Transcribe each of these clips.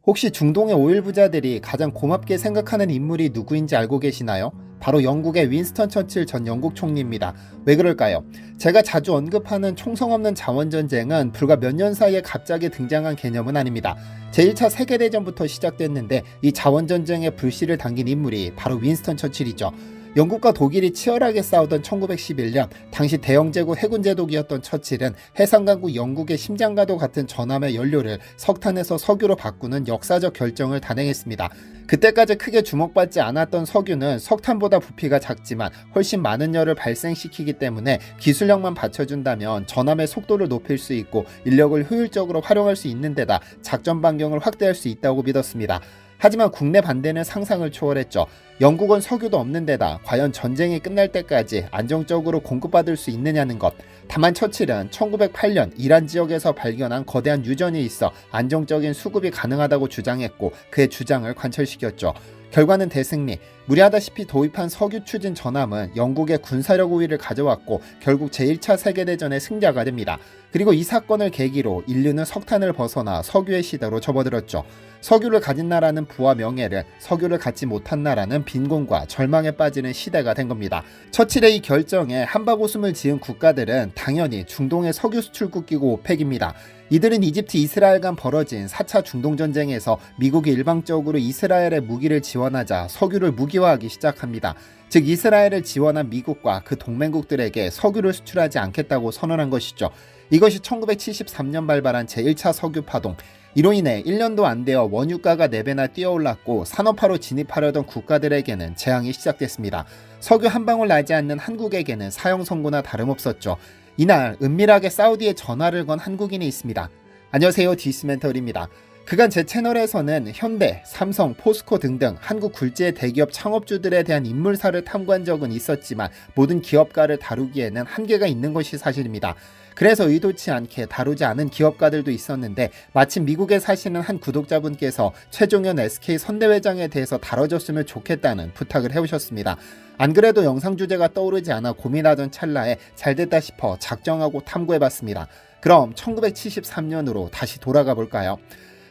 혹시 중동의 오일 부자들이 가장 고맙게 생각하는 인물이 누구인지 알고 계시나요? 바로 영국의 윈스턴 처칠 전 영국 총리입니다. 왜 그럴까요? 제가 자주 언급하는 총성 없는 자원전쟁은 불과 몇 년 사이에 갑자기 등장한 개념은 아닙니다. 제1차 세계대전부터 시작됐는데 이 자원전쟁의 불씨를 당긴 인물이 바로 윈스턴 처칠이죠. 영국과 독일이 치열하게 싸우던 1911년 당시 대영제국 해군제독이었던 처칠은 해상강국 영국의 심장과도 같은 전함의 연료를 석탄에서 석유로 바꾸는 역사적 결정을 단행했습니다. 그때까지 크게 주목받지 않았던 석유는 석탄보다 부피가 작지만 훨씬 많은 열을 발생시키기 때문에 기술력만 받쳐준다면 전함의 속도를 높일 수 있고 인력을 효율적으로 활용할 수 있는 데다 작전 반경을 확대할 수 있다고 믿었습니다. 하지만 국내 반대는 상상을 초월했죠. 영국은 석유도 없는 데다 과연 전쟁이 끝날 때까지 안정적으로 공급받을 수 있느냐는 것. 다만 처칠은 1908년 이란 지역에서 발견한 거대한 유전이 있어 안정적인 수급이 가능하다고 주장했고 그의 주장을 관철시켰죠. 결과는 대승리. 무리하다시피 도입한 석유 추진 전함은 영국의 군사력 우위를 가져왔고 결국 제1차 세계대전의 승자가 됩니다. 그리고 이 사건을 계기로 인류는 석탄을 벗어나 석유의 시대로 접어들었죠. 석유를 가진 나라는 부와 명예를, 석유를 갖지 못한 나라는 빈곤과 절망에 빠지는 시대가 된 겁니다. 처칠의 이 결정에 한바구음을 지은 국가들은 당연히 중동의 석유 수출국기구 오펙입니다. 이들은 이집트 이스라엘 간 벌어진 4차 중동전쟁에서 미국이 일방적으로 이스라엘에 무기를 지원하자 석유를 무기화하기 시작합니다. 즉 이스라엘을 지원한 미국과 그 동맹국들에게 석유를 수출하지 않겠다고 선언한 것이죠. 이것이 1973년 발발한 제1차 석유 파동. 이로 인해 1년도 안 되어 원유가가 4배나 뛰어올랐고 산업화로 진입하려던 국가들에게는 재앙이 시작됐습니다. 석유 한 방울 나지 않는 한국에게는 사형 선고나 다름없었죠. 이날 은밀하게 사우디에 전화를 건 한국인이 있습니다. 안녕하세요, 디스멘털입니다. 그간 제 채널에서는 현대, 삼성, 포스코 등등 한국 굴지의 대기업 창업주들에 대한 인물사를 탐구한 적은 있었지만 모든 기업가를 다루기에는 한계가 있는 것이 사실입니다. 그래서 의도치 않게 다루지 않은 기업가들도 있었는데 마침 미국에 사시는 한 구독자분께서 최종현 SK 선대회장에 대해서 다뤄줬으면 좋겠다는 부탁을 해오셨습니다. 안 그래도 영상 주제가 떠오르지 않아 고민하던 찰나에 잘됐다 싶어 작정하고 탐구해봤습니다. 그럼 1973년으로 다시 돌아가 볼까요?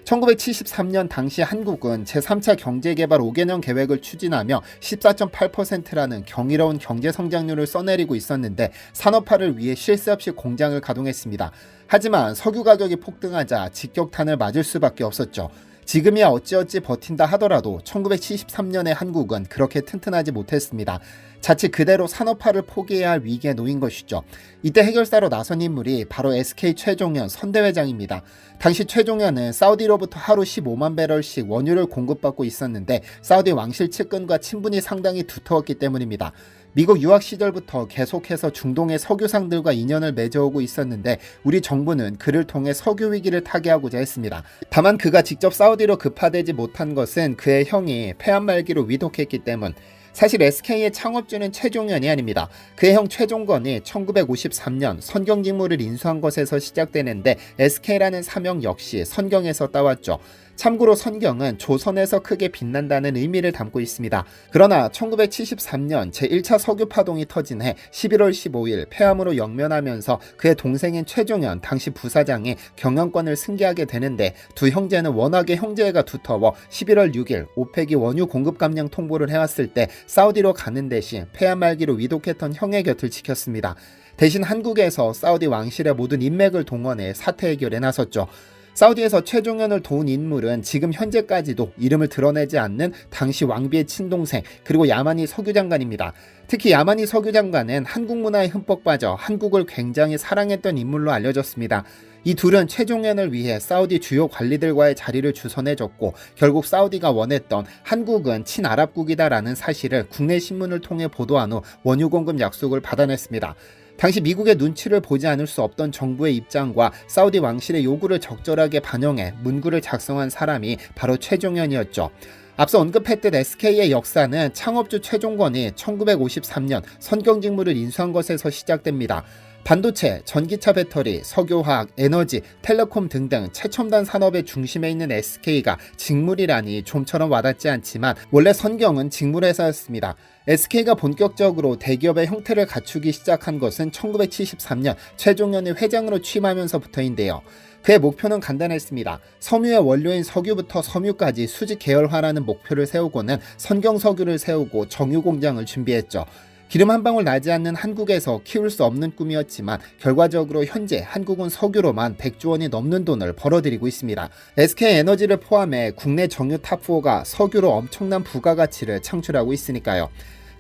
1973년 당시 한국은 제3차 경제개발 5개년 계획을 추진하며 14.8%라는 경이로운 경제성장률을 써내리고 있었는데 산업화를 위해 쉴 새 없이 공장을 가동했습니다. 하지만 석유 가격이 폭등하자 직격탄을 맞을 수밖에 없었죠. 지금이야 어찌어찌 버틴다 하더라도 1973년의 한국은 그렇게 튼튼하지 못했습니다. 자칫 그대로 산업화를 포기해야 할 위기에 놓인 것이죠. 이때 해결사로 나선 인물이 바로 SK 최종현 선대회장입니다. 당시 최종현은 사우디로부터 하루 15만 배럴씩 원유를 공급받고 있었는데 사우디 왕실 측근과 친분이 상당히 두터웠기 때문입니다. 미국 유학 시절부터 계속해서 중동의 석유상들과 인연을 맺어오고 있었는데 우리 정부는 그를 통해 석유 위기를 타개하고자 했습니다. 다만 그가 직접 사우디로 급파되지 못한 것은 그의 형이 폐암 말기로 위독했기 때문. 사실 SK의 창업주는 최종현이 아닙니다. 그의 형 최종건이 1953년 선경직무를 인수한 것에서 시작되는데 SK라는 사명 역시 선경에서 따왔죠. 참고로 선경은 조선에서 크게 빛난다는 의미를 담고 있습니다. 그러나 1973년 제1차 석유 파동이 터진 해 11월 15일 폐암으로 영면하면서 그의 동생인 최종현 당시 부사장이 경영권을 승계하게 되는데 두 형제는 워낙에 형제애가 두터워 11월 6일 오펙이 원유 공급 감량 통보를 해왔을 때 사우디로 가는 대신 폐암 말기로 위독했던 형의 곁을 지켰습니다. 대신 한국에서 사우디 왕실의 모든 인맥을 동원해 사태 해결에 나섰죠. 사우디에서 최종현을 도운 인물은 지금 현재까지도 이름을 드러내지 않는 당시 왕비의 친동생 그리고 야마니 석유장관입니다. 특히 야마니 석유장관은 한국 문화에 흠뻑 빠져 한국을 굉장히 사랑했던 인물로 알려졌습니다. 이 둘은 최종현을 위해 사우디 주요 관리들과의 자리를 주선해줬고 결국 사우디가 원했던 한국은 친아랍국이다라는 사실을 국내 신문을 통해 보도한 후 원유 공급 약속을 받아냈습니다. 당시 미국의 눈치를 보지 않을 수 없던 정부의 입장과 사우디 왕실의 요구를 적절하게 반영해 문구를 작성한 사람이 바로 최종현이었죠. 앞서 언급했듯 SK의 역사는 창업주 최종건이 1953년 선경직무를 인수한 것에서 시작됩니다. 반도체, 전기차 배터리, 석유화학, 에너지, 텔레콤 등등 최첨단 산업의 중심에 있는 SK가 직물이라니 좀처럼 와닿지 않지만 원래 선경은 직물회사였습니다. SK가 본격적으로 대기업의 형태를 갖추기 시작한 것은 1973년 최종현이 회장으로 취임하면서부터인데요. 그의 목표는 간단했습니다. 섬유의 원료인 석유부터 섬유까지 수직 계열화라는 목표를 세우고는 선경석유를 세우고 정유공장을 준비했죠. 기름 한 방울 나지 않는 한국에서 키울 수 없는 꿈이었지만 결과적으로 현재 한국은 석유로만 100조 원이 넘는 돈을 벌어들이고 있습니다. SK에너지를 포함해 국내 정유 탑4가 석유로 엄청난 부가가치를 창출하고 있으니까요.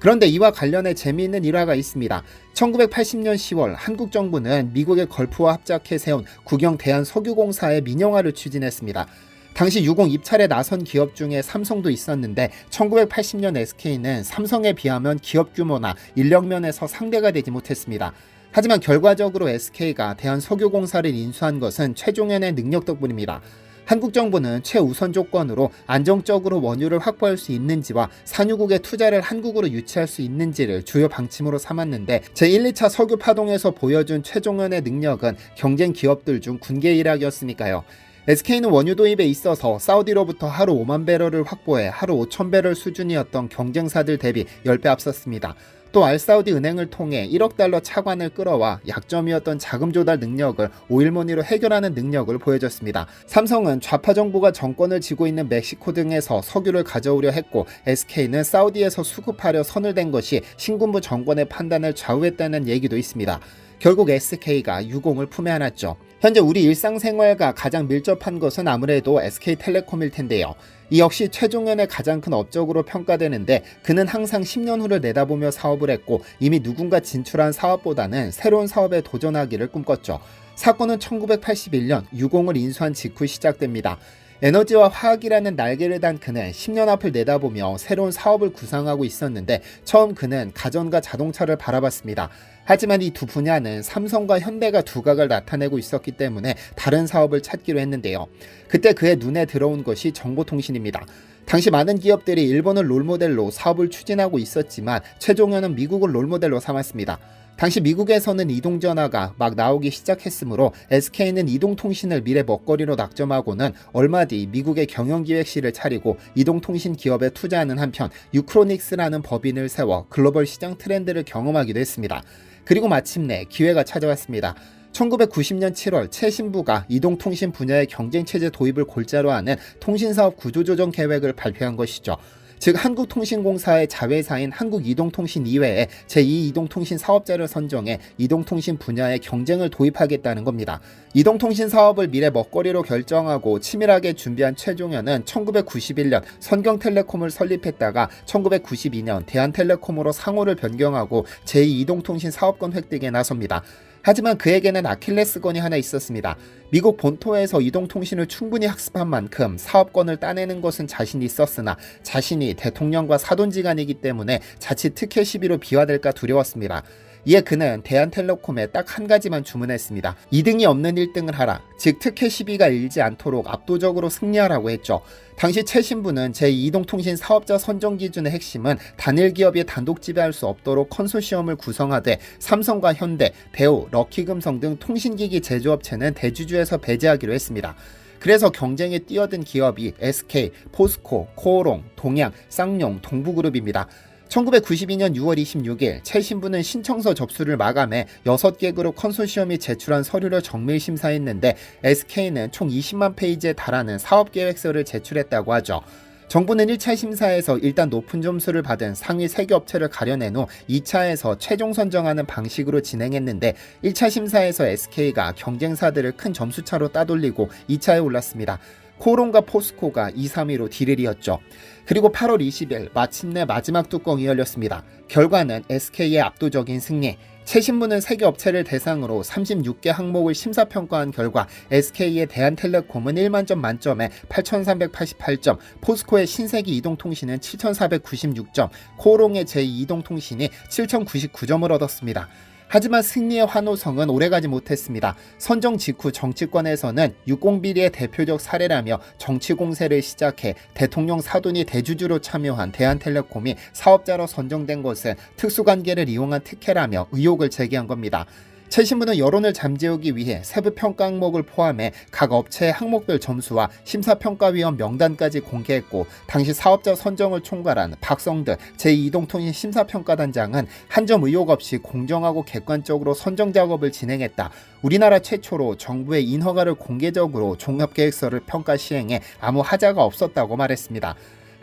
그런데 이와 관련해 재미있는 일화가 있습니다. 1980년 10월 한국 정부는 미국의 걸프와 합작해 세운 국영 대한석유공사의 민영화를 추진했습니다. 당시 유공 입찰에 나선 기업 중에 삼성도 있었는데 1980년 SK는 삼성에 비하면 기업 규모나 인력면에서 상대가 되지 못했습니다. 하지만 결과적으로 SK가 대한석유공사를 인수한 것은 최종현의 능력 덕분입니다. 한국 정부는 최우선 조건으로 안정적으로 원유를 확보할 수 있는지와 산유국의 투자를 한국으로 유치할 수 있는지를 주요 방침으로 삼았는데 제1, 2차 석유 파동에서 보여준 최종현의 능력은 경쟁 기업들 중 군계일학이었으니까요. SK는 원유 도입에 있어서 사우디로부터 하루 5만 배럴을 확보해 하루 5천 배럴 수준이었던 경쟁사들 대비 10배 앞섰습니다. 또 알사우디 은행을 통해 1억 달러 차관을 끌어와 약점이었던 자금 조달 능력을 5일만으로 해결하는 능력을 보여줬습니다. 삼성은 좌파 정부가 정권을 쥐고 있는 멕시코 등에서 석유를 가져오려 했고 SK는 사우디에서 수급하려 선을 댄 것이 신군부 정권의 판단을 좌우했다는 얘기도 있습니다. 결국 SK가 유공을 품에 안았죠. 현재 우리 일상생활과 가장 밀접한 것은 아무래도 SK텔레콤일 텐데요. 이 역시 최종현의 가장 큰 업적으로 평가되는데 그는 항상 10년 후를 내다보며 사업을 했고 이미 누군가 진출한 사업보다는 새로운 사업에 도전하기를 꿈꿨죠. 사건은 1981년 유공을 인수한 직후 시작됩니다. 에너지와 화학이라는 날개를 단 그는 10년 앞을 내다보며 새로운 사업을 구상하고 있었는데 처음 그는 가전과 자동차를 바라봤습니다. 하지만 이 두 분야는 삼성과 현대가 두각을 나타내고 있었기 때문에 다른 사업을 찾기로 했는데요. 그때 그의 눈에 들어온 것이 정보통신입니다. 당시 많은 기업들이 일본을 롤모델로 사업을 추진하고 있었지만 최종현은 미국을 롤모델로 삼았습니다. 당시 미국에서는 이동전화가 막 나오기 시작했으므로 SK는 이동통신을 미래 먹거리로 낙점하고는 얼마 뒤 미국의 경영기획실을 차리고 이동통신 기업에 투자하는 한편 유크로닉스라는 법인을 세워 글로벌 시장 트렌드를 경험하기도 했습니다. 그리고 마침내 기회가 찾아왔습니다. 1990년 7월 최 신부가 이동통신 분야의 경쟁체제 도입을 골자로 하는 통신사업 구조조정 계획을 발표한 것이죠. 즉 한국통신공사의 자회사인 한국이동통신 이외에 제2이동통신 사업자를 선정해 이동통신 분야의 경쟁을 도입하겠다는 겁니다. 이동통신 사업을 미래 먹거리로 결정하고 치밀하게 준비한 최종현은 1991년 선경텔레콤을 설립했다가 1992년 대한텔레콤으로 상호를 변경하고 제2이동통신 사업권 획득에 나섭니다. 하지만 그에게는 아킬레스건이 하나 있었습니다. 미국 본토에서 이동통신을 충분히 학습한 만큼 사업권을 따내는 것은 자신이 있었으나 자신이 대통령과 사돈지간이기 때문에 자칫 특혜 시비로 비화될까 두려웠습니다. 이에 그는 대한텔레콤에 딱 한 가지만 주문했습니다. 2등이 없는 1등을 하라. 즉 특혜 시비가 일지 않도록 압도적으로 승리하라고 했죠. 당시 최 신부는 제2이동통신 사업자 선정 기준의 핵심은 단일 기업이 단독 지배할 수 없도록 컨소시엄을 구성하되 삼성과 현대, 대우, 럭키금성 등 통신기기 제조업체는 대주주에서 배제하기로 했습니다. 그래서 경쟁에 뛰어든 기업이 SK, 포스코, 코오롱, 동양, 쌍용, 동부그룹입니다. 1992년 6월 26일 최 신부는 신청서 접수를 마감해 6개 그룹 컨소시엄이 제출한 서류를 정밀 심사했는데 SK는 총 20만 페이지에 달하는 사업계획서를 제출했다고 하죠. 정부는 1차 심사에서 일단 높은 점수를 받은 상위 3개 업체를 가려낸 후 2차에서 최종 선정하는 방식으로 진행했는데 1차 심사에서 SK가 경쟁사들을 큰 점수차로 따돌리고 2차에 올랐습니다. 코오롱과 포스코가 2, 3위로 딜을 이었죠. 그리고 8월 20일 마침내 마지막 뚜껑이 열렸습니다. 결과는 SK의 압도적인 승리. 최 신부는 세계 업체를 대상으로 36개 항목을 심사평가한 결과 SK의 대한텔레콤은 1만점 만점에 8,388점, 포스코의 신세기 이동통신은 7,496점, 코오롱의 제2이동통신이 7,099점을 얻었습니다. 하지만 승리의 환호성은 오래가지 못했습니다. 선정 직후 정치권에서는 유공비리의 대표적 사례라며 정치 공세를 시작해 대통령 사돈이 대주주로 참여한 대한텔레콤이 사업자로 선정된 것은 특수관계를 이용한 특혜라며 의혹을 제기한 겁니다. 최 신부는 여론을 잠재우기 위해 세부 평가 항목을 포함해 각 업체의 항목별 점수와 심사평가위원 명단까지 공개했고, 당시 사업자 선정을 총괄한 박성득 제2이동통신 심사평가단장은 한 점 의혹 없이 공정하고 객관적으로 선정 작업을 진행했다. 우리나라 최초로 정부의 인허가를 공개적으로 종합계획서를 평가 시행해 아무 하자가 없었다고 말했습니다.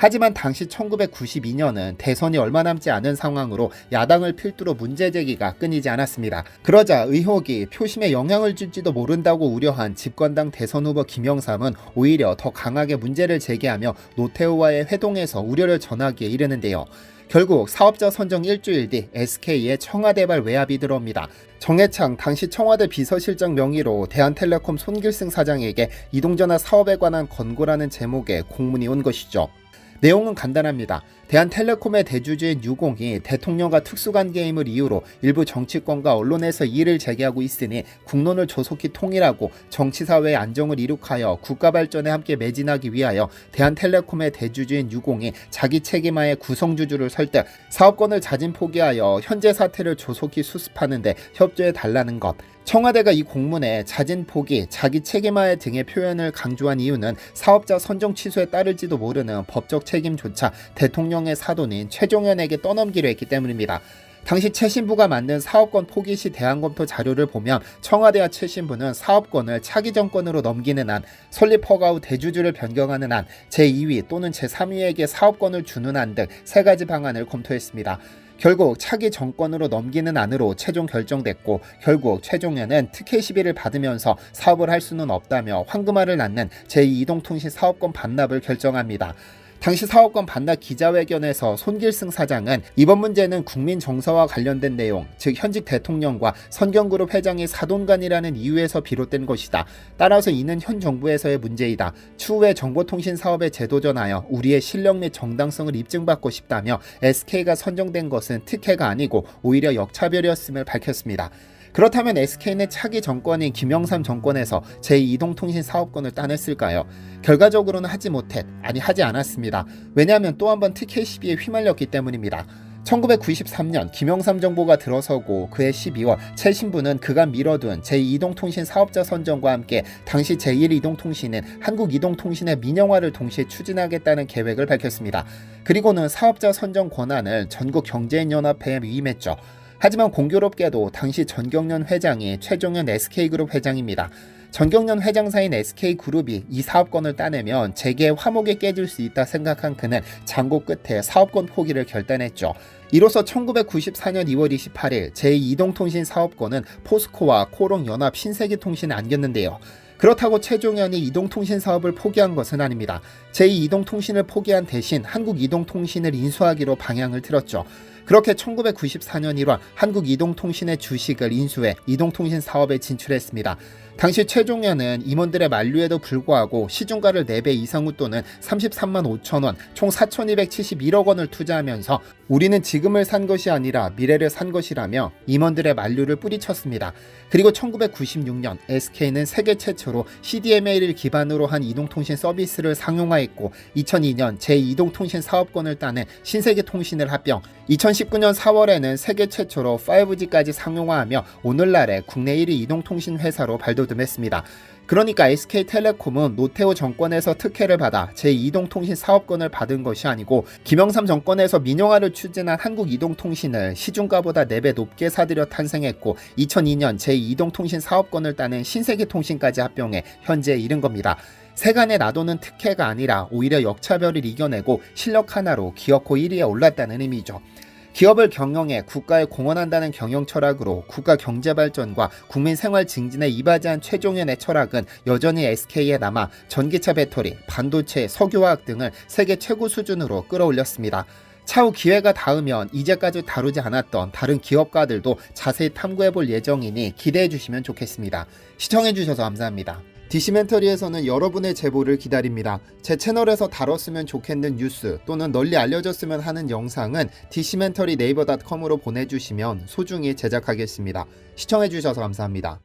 하지만 당시 1992년은 대선이 얼마 남지 않은 상황으로 야당을 필두로 문제 제기가 끊이지 않았습니다. 그러자 의혹이 표심에 영향을 줄지도 모른다고 우려한 집권당 대선 후보 김영삼은 오히려 더 강하게 문제를 제기하며 노태우와의 회동에서 우려를 전하기에 이르는데요. 결국 사업자 선정 일주일 뒤 SK의 청와대발 외압이 들어옵니다. 정해창 당시 청와대 비서실장 명의로 대한텔레콤 손길승 사장에게 이동전화 사업에 관한 권고라는 제목의 공문이 온 것이죠. 내용은 간단합니다. 대한텔레콤의 대주주인 유공이 대통령과 특수관계임을 이유로 일부 정치권과 언론에서 이의를 제기하고 있으니 국론을 조속히 통일하고 정치사회의 안정을 이룩하여 국가발전에 함께 매진하기 위하여 대한텔레콤의 대주주인 유공이 자기 책임하에 구성주주를 설득, 사업권을 자진 포기하여 현재 사태를 조속히 수습하는 데 협조해 달라는 것. 청와대가 이 공문에 자진 포기, 자기 책임하에 등의 표현을 강조한 이유는 사업자 선정 취소에 따를지도 모르는 법적 책임조차 대통령의 사돈인 최종현에게 떠넘기려 했기 때문입니다. 당시 최 신부가 만든 사업권 포기 시 대안검토 자료를 보면 청와대와 최 신부는 사업권을 차기 정권으로 넘기는 안, 설립 허가 후 대주주를 변경하는 안, 제2위 또는 제3위에게 사업권을 주는 안 등 세 가지 방안을 검토했습니다. 결국 차기 정권으로 넘기는 안으로 최종 결정됐고, 결국 최종현은 특혜 시비를 받으면서 사업을 할 수는 없다며 황금알을 낳는 제2이동통신 사업권 반납을 결정합니다. 당시 사업권 반납 기자회견에서 손길승 사장은 이번 문제는 국민 정서와 관련된 내용, 즉 현직 대통령과 선경그룹 회장의 사돈간이라는 이유에서 비롯된 것이다. 따라서 이는 현 정부에서의 문제이다. 추후에 정보통신 사업에 재도전하여 우리의 실력 및 정당성을 입증받고 싶다며 SK가 선정된 것은 특혜가 아니고 오히려 역차별이었음을 밝혔습니다. 그렇다면 SK는 차기 정권인 김영삼 정권에서 제2이동통신 사업권을 따냈을까요? 결과적으로는 하지 않았습니다. 왜냐하면 또 한 번 특혜 시비에 휘말렸기 때문입니다. 1993년 김영삼 정부가 들어서고 그해 12월 최 신부는 그간 미뤄둔 제2이동통신 사업자 선정과 함께 당시 제1이동통신은 한국이동통신의 민영화를 동시에 추진하겠다는 계획을 밝혔습니다. 그리고는 사업자 선정 권한을 전국경제인연합회에 위임했죠. 하지만 공교롭게도 당시 전경련 회장이 최종현 SK그룹 회장입니다. 전경련 회장사인 SK그룹이 이 사업권을 따내면 재계의 화목에 깨질 수 있다 생각한 그는 장고 끝에 사업권 포기를 결단했죠. 이로써 1994년 2월 28일 제2이동통신 사업권은 포스코와 코롱연합 신세계통신에 안겼는데요. 그렇다고 최종현이 이동통신 사업을 포기한 것은 아닙니다. 제2이동통신을 포기한 대신 한국이동통신을 인수하기로 방향을 틀었죠. 그렇게 1994년 1월 한국이동통신의 주식을 인수해 이동통신 사업에 진출했습니다. 당시 최종현은 임원들의 만류에도 불구하고 시중가를 4배 이상 웃도는 33만 5천 원, 총 4,271억 원을 투자하면서 우리는 지금을 산 것이 아니라 미래를 산 것이라며 임원들의 만류를 뿌리쳤습니다. 그리고 1996년 SK는 세계 최초로 CDMA를 기반으로 한 이동통신 서비스를 상용화했고, 2002년 제2이동통신 사업권을 따낸 신세계통신을 합병, 2019년 4월에는 세계 최초로 5G까지 상용화하며 오늘날의 국내 1위 이동통신 회사로 발돋움했습니다. 그러니까 SK텔레콤은 노태우 정권에서 특혜를 받아 제2이동통신 사업권을 받은 것이 아니고, 김영삼 정권에서 민영화를 추진한 한국이동통신을 시중가보다 4배 높게 사들여 탄생했고, 2002년 제2이동통신 사업권을 따낸 신세계통신까지 합병해 현재에 이른 겁니다. 세간의 나도는 특혜가 아니라 오히려 역차별을 이겨내고 실력 하나로 기업코 1위에 올랐다는 의미죠. 기업을 경영해 국가에 공헌한다는 경영 철학으로 국가 경제 발전과 국민 생활 증진에 이바지한 최종현의 철학은 여전히 SK에 남아 전기차 배터리, 반도체, 석유화학 등을 세계 최고 수준으로 끌어올렸습니다. 차후 기회가 닿으면 이제까지 다루지 않았던 다른 기업가들도 자세히 탐구해볼 예정이니 기대해주시면 좋겠습니다. 시청해주셔서 감사합니다. 디시멘터리에서는 여러분의 제보를 기다립니다. 제 채널에서 다뤘으면 좋겠는 뉴스 또는 널리 알려졌으면 하는 영상은 디시멘터리 네이버.com으로 보내주시면 소중히 제작하겠습니다. 시청해주셔서 감사합니다.